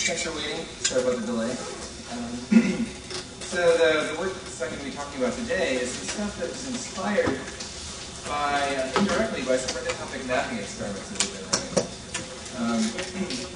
Thanks for waiting. Sorry about the delay. So the work that I'm going to be talking about today is some stuff that was inspired by, indirectly, by some reticopic mapping experiments that we've been running.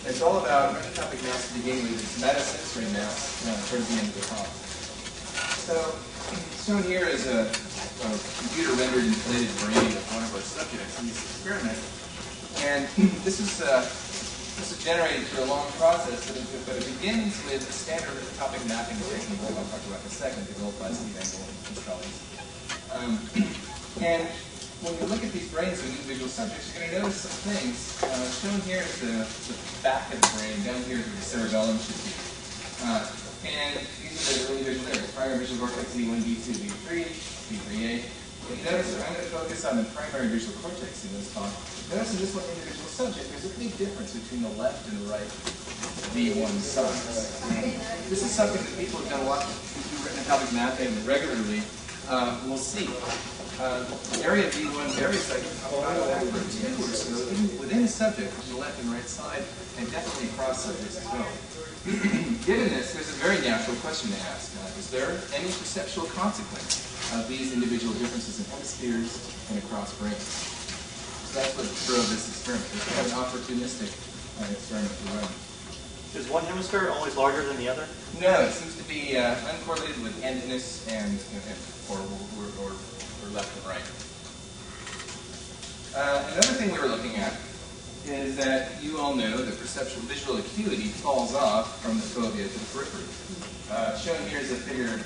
It's all about reticopic maps to begin with. It's metasensory maps towards the end of the talk. So shown here is a computer-rendered inflated brain of one of our subjects in this experiment. And this is generated through a long process, but it begins with a standard reticopic mapping technique that I'll talk about in a second, the Goldblatt-Steve angle instructions. And when you look at these brains of individual subjects, you're going to notice some things. Shown here is the back of the brain. Down here is where the cerebellum should be. And these are the early visual areas: primary visual cortex, V1, V2, V3, V3A. And you notice that I'm going to focus on the primary visual cortex in this talk. Notice in this one individual subject, there's a big difference between the left and the right V1 sides. This is something that people who have done a lot of reticopic mapping regularly will see. The area of V1 varies like a factor of 2 or so within a subject, the left and right side, and definitely across subjects as well. Given this, there's a very natural question to ask. Is there any perceptual consequence of these individual differences in hemispheres and across brains? So that's what drove this experiment. It's kind of an opportunistic experiment to run. Is one hemisphere always larger than the other? No, it seems to be uncorrelated with endness and or left and right. Another thing we were looking at is that you all know that perceptual visual acuity falls off from the fovea to the periphery. Shown here is a figure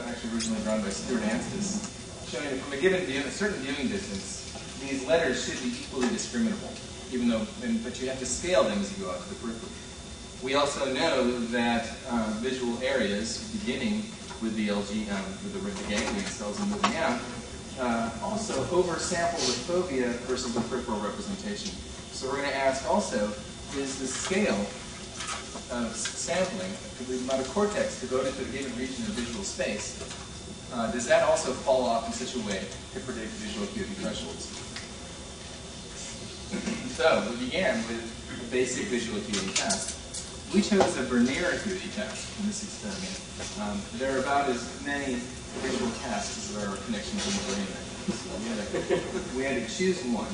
actually originally drawn by Stuart Anstis, showing that from a given a certain viewing distance, these letters should be equally discriminable, even though, but you have to scale them as you go out to the periphery. We also know that visual areas, beginning with the LG, with the ganglion cells and moving out, also oversample the fovea versus the peripheral representation. So we're going to ask also, is the scale of sampling the amount of cortex devoted to a given region of visual space, does that also fall off in such a way to predict visual acuity thresholds? So we began with a basic visual acuity test. We chose a Vernier acuity test in this experiment. There are about as many visual tests as there are connections in the brain. So we had to choose one,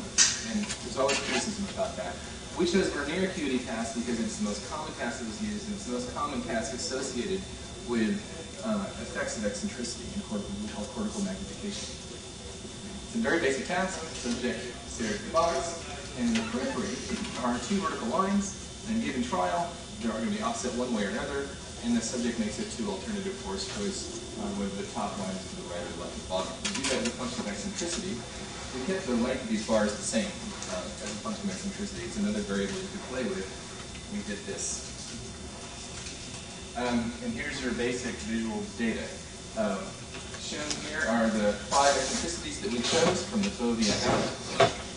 and there's always criticism about that. We chose Vernier acuity task because it's the most common task that was used, and it's the most common task associated with effects of eccentricity in what we call cortical magnification. It's a very basic task. Subject stares at the box, and in the periphery are 2 vertical lines. And given trial, they are going to be offset one way or another, and the subject makes it 2 alternative force choice with the top lines to the right or left and bottom. We do that as a function of eccentricity. We kept the length of these bars the same as a function of eccentricity. It's another variable you could play with. We did this. And here's your basic visual data. Shown here are the 5 eccentricities that we chose from the fovea out.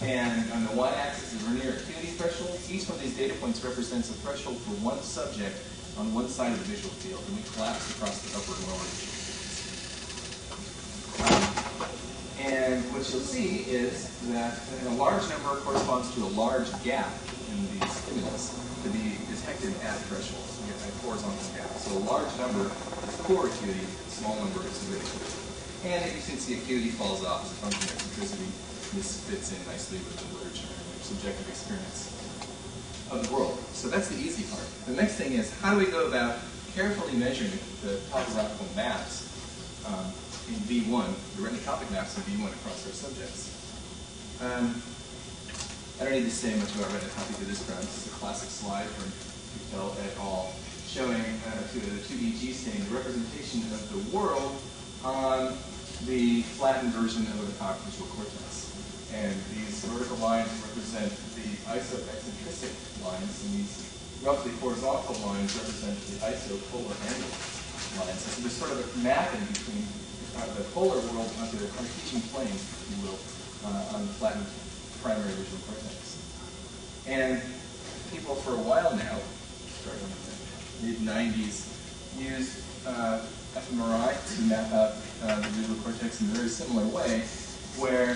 And on the y-axis is Vernier acuity threshold. Each one of these data points represents a threshold for one subject on one side of the visual field, and we collapse across the upper and lower region. And what you'll see is that a large number corresponds to a large gap in these stimulus to be detected at thresholds. We get a horizontal gap. So a large number is poor acuity, a small number is good acuity. And you can see acuity falls off as a function of eccentricity. This fits in nicely with the literature and subjective experience of the world. So that's the easy part. The next thing is, how do we go about carefully measuring the topographical maps in V1, the reticopic maps in V1 across our subjects? I don't need to say much about reticopy to this crowd. This is a classic slide from Kutel et al. Showing to the 2D G-stain the representation of the world on the flattened version of the reticopic visual cortex. And these vertical lines represent the isoeccentric lines, and these roughly horizontal lines represent the isopolar angle lines. So there's sort of a mapping between the polar world onto the Cartesian plane, if you will, on the flattened primary visual cortex. And people for a while now, starting in the mid-90s, used fMRI to map out the visual cortex in a very similar way, where,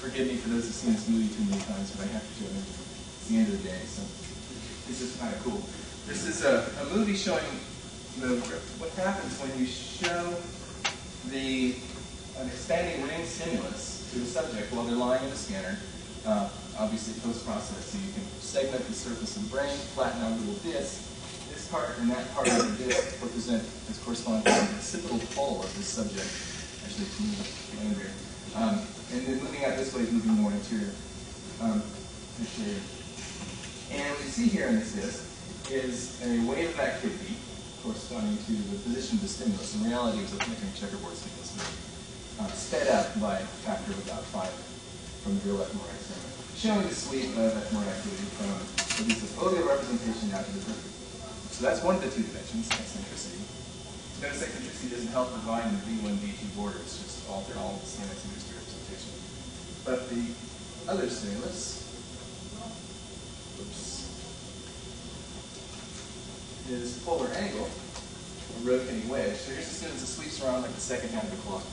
forgive me for those who've seen this movie too many times, but I have to show it. It's the end of the day, so this is kind of cool. This is a movie showing what happens when you show an expanding ring stimulus to the subject while they're lying in the scanner, obviously post-process. So you can segment the surface of the brain, flatten out a little disc. This part and that part of the disc represent as corresponding to the occipital pole of this subject, actually to me, Andrea. And then moving out this way is moving more anterior. Anterior. And what you see here in this disc is a wave of activity corresponding to the position of the stimulus. In reality, it was like a checkerboard stimulus, sped up by a factor of about 5 from the real fMRI experiment, showing the sweep of fMRI activity from at least the foveal representation out to the periphery. So that's one of the two dimensions, eccentricity. Notice eccentricity doesn't help define the V1, V2 border, it's just all the same eccentricity representation. But the other stimulus, is polar angle, a rotating wedge. So here's the stimulus that sweeps around like the second hand of the clock.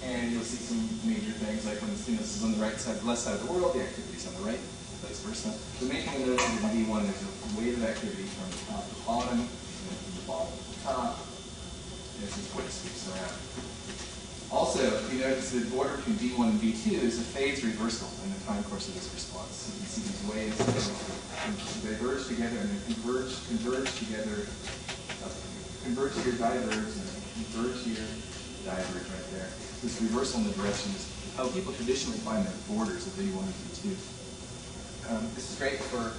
And you'll see some major things, like when the stimulus is on the right side, the left side of the world, the activity is on the right, vice versa. The main thing to notice is in V1, there's a wave of activity from the top to the bottom, and then from the bottom to the top. And this is what it sweeps around. Also, if you notice the border between V1 and V2 is a phase reversal in the time course of this response. So you can see these waves diverge together and then converge together, converge here, diverge, and then converge here, diverge right there. So this reversal in the direction is how people traditionally find the borders of V1 and V2. This is great for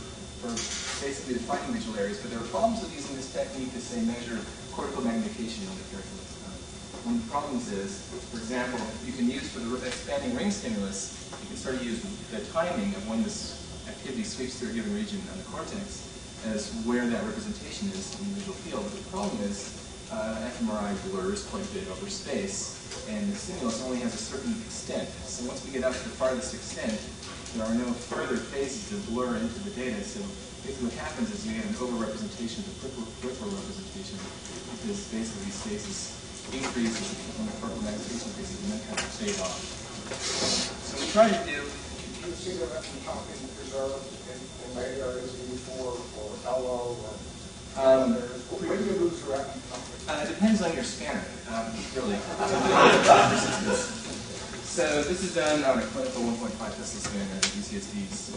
basically defining visual areas, but there are problems with using this technique to, say, measure cortical magnification really carefully. One of the problems is, for example, you can use for the expanding ring stimulus, you can sort of use the timing of when this activity sweeps through a given region on the cortex as where that representation is in the visual field. But the problem is fMRI blurs quite a bit over space, and the stimulus only has a certain extent. So once we get up to the farthest extent, there are no further phases to blur into the data. So basically what happens is you get an over-representation of the peripheral representation, because basically stasis increases when the cortical magnification increases and then kind of fade off. So we try to do. Do you see that topic preserved in later areas before or LO or where do you lose your active topic? It depends on your scanner, really. So this is done on a clinical 1.5 Tesla scanner, UCSD's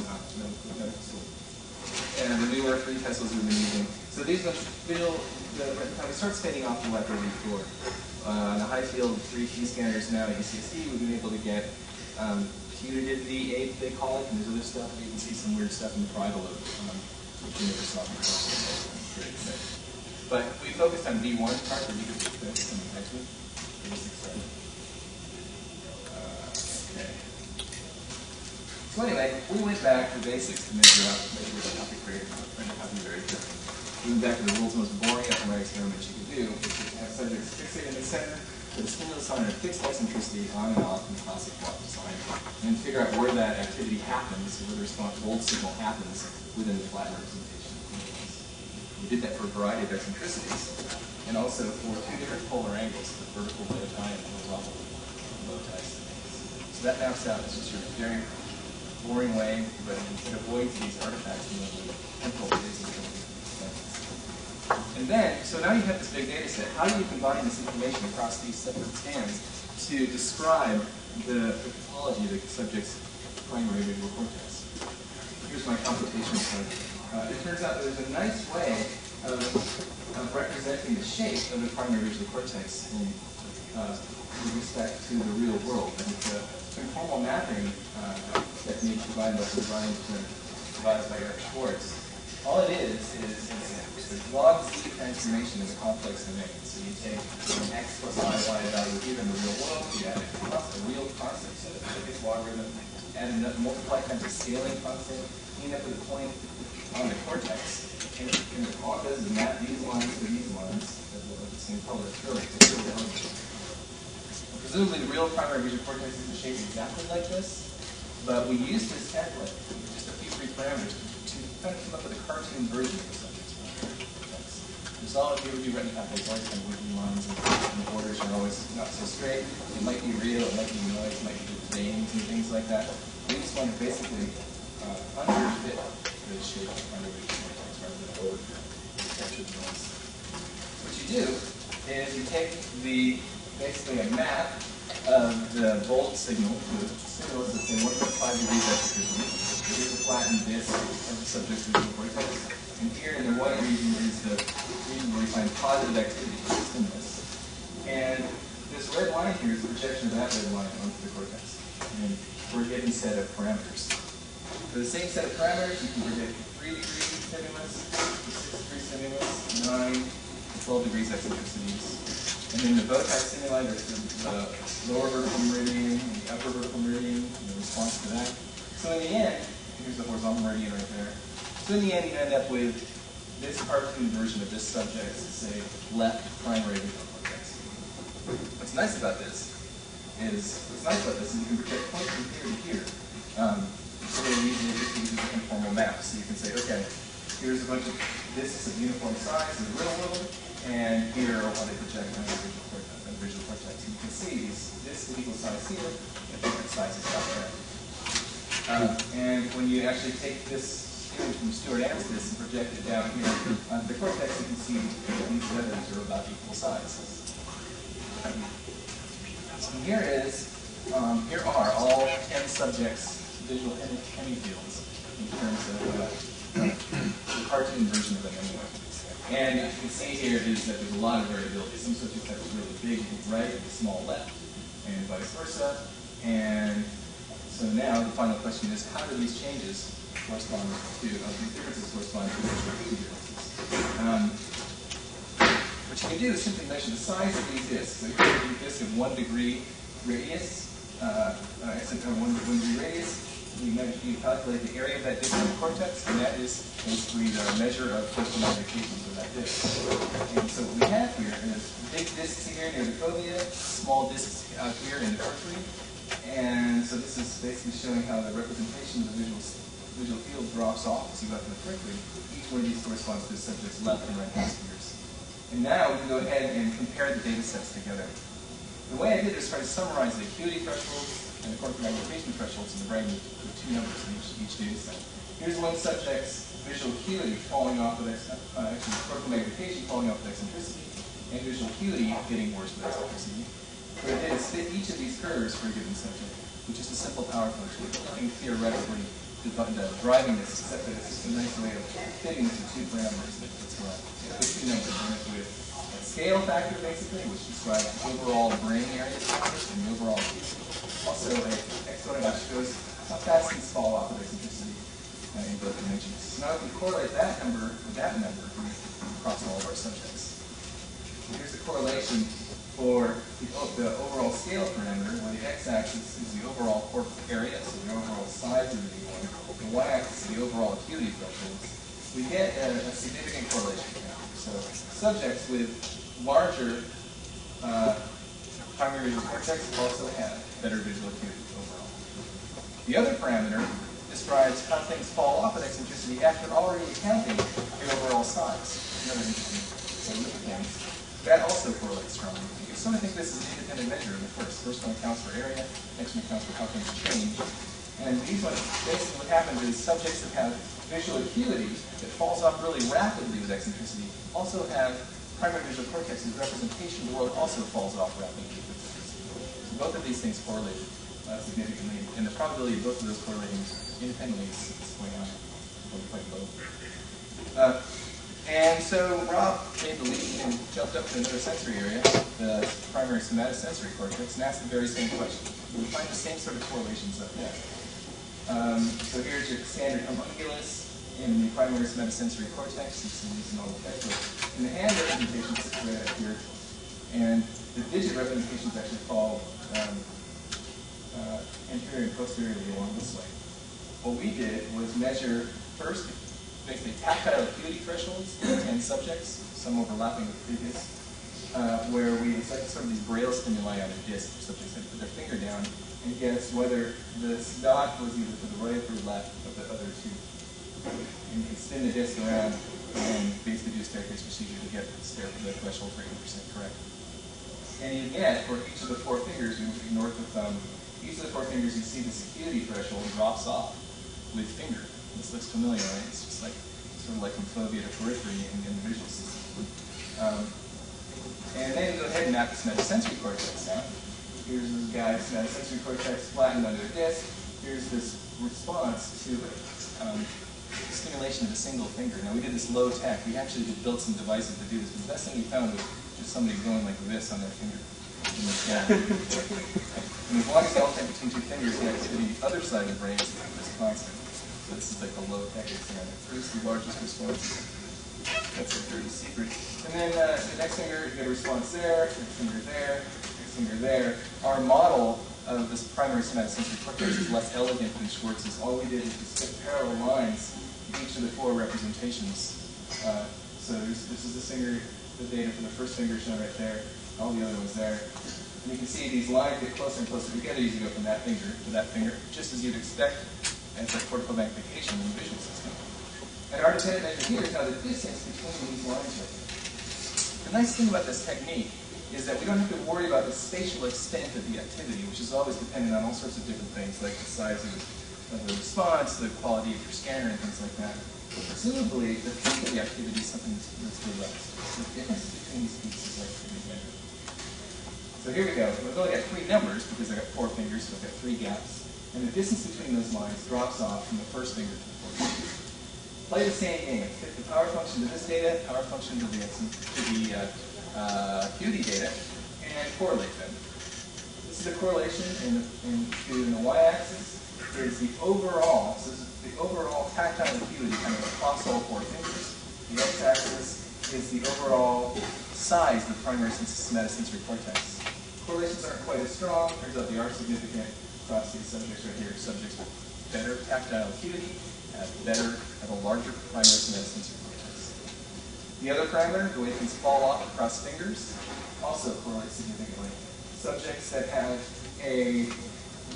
and the newer 3 Teslas we've been using. So these ones, it starts fading off the left over before. On the high field 3T scanners now at UCSD, we've been able to get putative V8, they call it, and there's other stuff. You can see some weird stuff in the parietal lobe, which we never saw before. But we focused on V1 part, where you could put this in the next week. Okay. So anyway, we went back to basics to measure the topic rate and copy very carefully. We went back to the world's most boring fMRI experiment you could do, which is to have subjects fixated in the center with a stimulus on a fixed eccentricity on and off in classic clock design, and then figure out where that activity happens, where the response volt signal happens within the flat representation. We did that for a variety of eccentricities, and also for 2 different polar angles, the vertical low tie and the horizontal low tie. So that maps out as just a very boring way, but it avoids these artifacts in the temporal phases. And then, so now you have this big data set. How do you combine this information across these separate scans to describe the topology of the subject's primary visual cortex? Here's my computation code. It turns out there's a nice way of representing the shape of the primary visual cortex with respect to the real world. And it's a conformal mapping technique provided by Eric Schwartz. All it is a log Z transformation in a complex domain. So you take an x plus y value here in the real world, you add a real constant to it, this logarithm, add another multiply times a scaling constant, you end up with a point on the cortex. And all it does is map these lines to these lines of the same color. It's really elegant. Presumably the real primary visual cortex is shaped exactly like this, but we used this template, just a few free parameters, to kind of come up with a cartoon version of the subject's cortex. There's all of you would be written out, there's always kind of wavy lines, and the borders are always not so straight. It might be real, it might be noise, it might be veins and things like that. We just want to basically underfit the shape of the primary visual cortex rather than overfit. capture the noise. What you do is you take basically a map of the volt signal, the stimulus that's in 1.5 degrees execution. Here's a flattened disk of the subject's visual cortex. And here in the white region is the region where we find positive activity for the stimulus. And this red line here is a projection of that red line onto the cortex. And for a given set of parameters. For the same set of parameters, you can predict 3 degree stimulus, 6 degree stimulus, 9, 12 degrees eccentricities. And then the bow tie stimuli, there's the lower vertical meridian and the upper vertical meridian, and the response to that. So in the end, here's the horizontal meridian right there. So in the end, you end up with this cartoon version of this subject's, say, left primary visual cortex. What's nice about this is you can project points from here to here. So really easily just uses an informal map. So you can say, okay, here's a bunch of disks of uniform size in the real world, and here are what they project on the visual cortex. And you can see these disks of equal size here and different sizes out there. And when you actually take this image from Stuart Anstis and project it down here onto the cortex, you can see these letters are about equal size. So here are all 10 subjects' visual hemifields in terms of the cartoon version of them anyway. And what you can see here is that there's a lot of variability. Some subjects have this really big right and small left, and vice versa. And so now the final question is, how do these changes correspond to, these differences correspond to visual acuity differences? What you can do is simply measure the size of these disks. So here's a disk of 1 degree radius, you calculate the area of that disk in the cortex, and that is basically the measure of crystal magnifications of that disk. And so what we have here is big disks here near the fovea, small disks out here in the periphery, and so this is basically showing how the representation of the visual field drops off as you go up in the periphery. Each one of these corresponds to the subject's left and right hemispheres. And now we can go ahead and compare the data sets together. The way I did is try to summarize the acuity thresholds and the cortical magnification thresholds in the brain with 2 numbers in each data set. Here's one subject's visual acuity falling off with cortical magnification falling off with eccentricity, and visual acuity getting worse with eccentricity. What I did is fit each of these curves for a given subject, which is a simple power function. Nothing theoretically driving this, except that it's just a nice way of fitting into 2 parameters that's right. So 2 numbers, one with a scale factor, basically, which describes overall brain area size and the overall acuity. Also, a exponent which shows how fast things fall off of eccentricity in both dimensions. So now if we correlate that number with that number across all of our subjects. Here's the correlation for the overall scale parameter, where the x-axis is the overall cortical area, so the overall size of the V1. The y-axis is the overall acuity thresholds. We get a significant correlation here. So subjects with larger primary visual cortex also have better visual acuity overall. The other parameter describes how things fall off at eccentricity after already accounting for the overall size. Another interesting significance. That also correlates strongly. You sort of think this is an independent measure of the first. First one accounts for area, next one accounts for how things change. And these ones, basically what happens is subjects that have visual acuity that falls off really rapidly with eccentricity also have primary visual cortex's representation of the world also falls off rapidly with eccentricity. So both of these things correlate significantly, and the probability of both of those correlating independently is going on quite low. And so Rob made the leap and jumped up to another sensory area, the primary somatosensory cortex, and asked the very same question. We find the same sort of correlations up there. So here's your standard homunculus in the primary somatosensory cortex. You see these in all the text. And the hand representations is right up here. And the digit representations actually fall anterior and posteriorly along this way. What we did was measure first basically tactile acuity thresholds in 10 subjects, some overlapping with previous, where we selected sort of these braille stimuli on a disc. Subjects had to put their finger down and guess whether this dot was either to the right or left of the other 2. And you can spin the disc around and basically do a staircase procedure to get the threshold for 80% correct. And you get, for each of the 4 fingers, we ignore the thumb, each of the 4 fingers you see this acuity threshold drops off with finger. This looks familiar, right? It's just like sort of like from fovea to periphery in the visual system. And then go ahead and map the somatosensory cortex now. Here's this guy's somatosensory cortex flattened under a disc. Here's this response to stimulation of a single finger. Now we did this low tech. We actually built some devices to do this, but the best thing we found was just somebody going like this on their finger. And as long as they alternate between two fingers, the activity on the other side of the brain is constant. So this is like the low tech experiment. Here's the largest response. That's a dirty secret. And then the next finger, you get a response there, next finger there, next finger there. Our model of this primary somatosensory cortex is less elegant than Schwartz's. All we did was just stick parallel lines in each of the four representations. So this is the finger, the data for the first finger shown right there, all the other ones there. And you can see these lines get closer and closer together as you go from that finger to that finger, just as you'd expect as a cortical magnification in the visual system. And our dependent measure here is now the distance between these lines right here. The nice thing about this technique is that we don't have to worry about the spatial extent of the activity, which is always dependent on all sorts of different things, like the size of the response, the quality of your scanner, and things like that. But presumably, the peak of the activity is something that's robust. The difference between these peaks is like pretty measured. So here we go. We've only got three numbers because I got 4 fingers, so I've got 3 gaps. And the distance between those lines drops off from the first finger to the fourth finger. Play the same game. Fit the power function to this data, power function to the acuity data, and correlate them. This is a correlation in the y-axis is the overall, so this is the overall tactile acuity kind of across all 4 fingers. The x-axis is the overall size of the primary somatosensory cortex. Correlations aren't quite as strong. Turns out they are significant across these subjects right here. Subjects with better tactile acuity have a larger primary somatosensory cortex. The other parameter, the way things fall off across fingers, also correlates significantly. Subjects that have a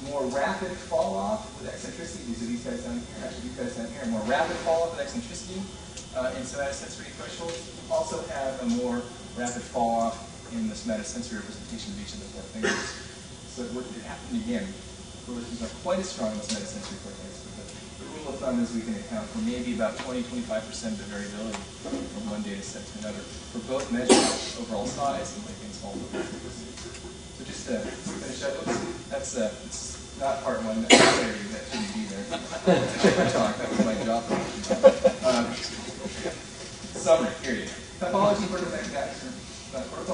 more rapid fall off with eccentricity, these are these guys down here, actually these guys down here, a more rapid fall off with eccentricity in somatosensory thresholds, also have a more rapid fall off in the somatosensory representation of each of the 4 fingers. So it happened again. Correlations are quite as strong in the somatosensory cortex, but the rule of thumb is we can account for maybe about 20-25% of the variability from one data set to another for both measures overall size and like things fall over. So just to finish up, that's it's not part 1, that's clarity, that shouldn't be there. It's a different talk, that was my job. Summary, period. Topology, cortical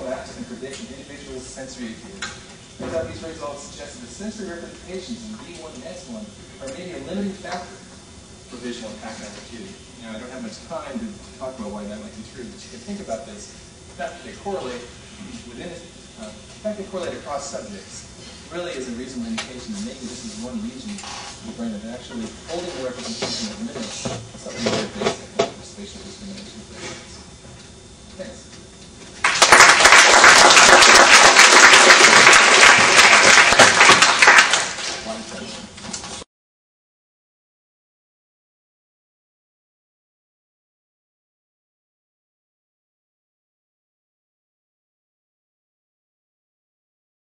maps can predict an individual's sensory acuity. Turns out these results suggest that the sensory representations in B1 and S1 are maybe a limiting factor for visual and tactile acuity. Now, I don't have much time to talk about why that might be true, but you can think about this. The fact that they correlate the fact they correlate across subjects really is a reasonable indication that maybe this is one region of the brain that actually holding the representation of the middle something very big.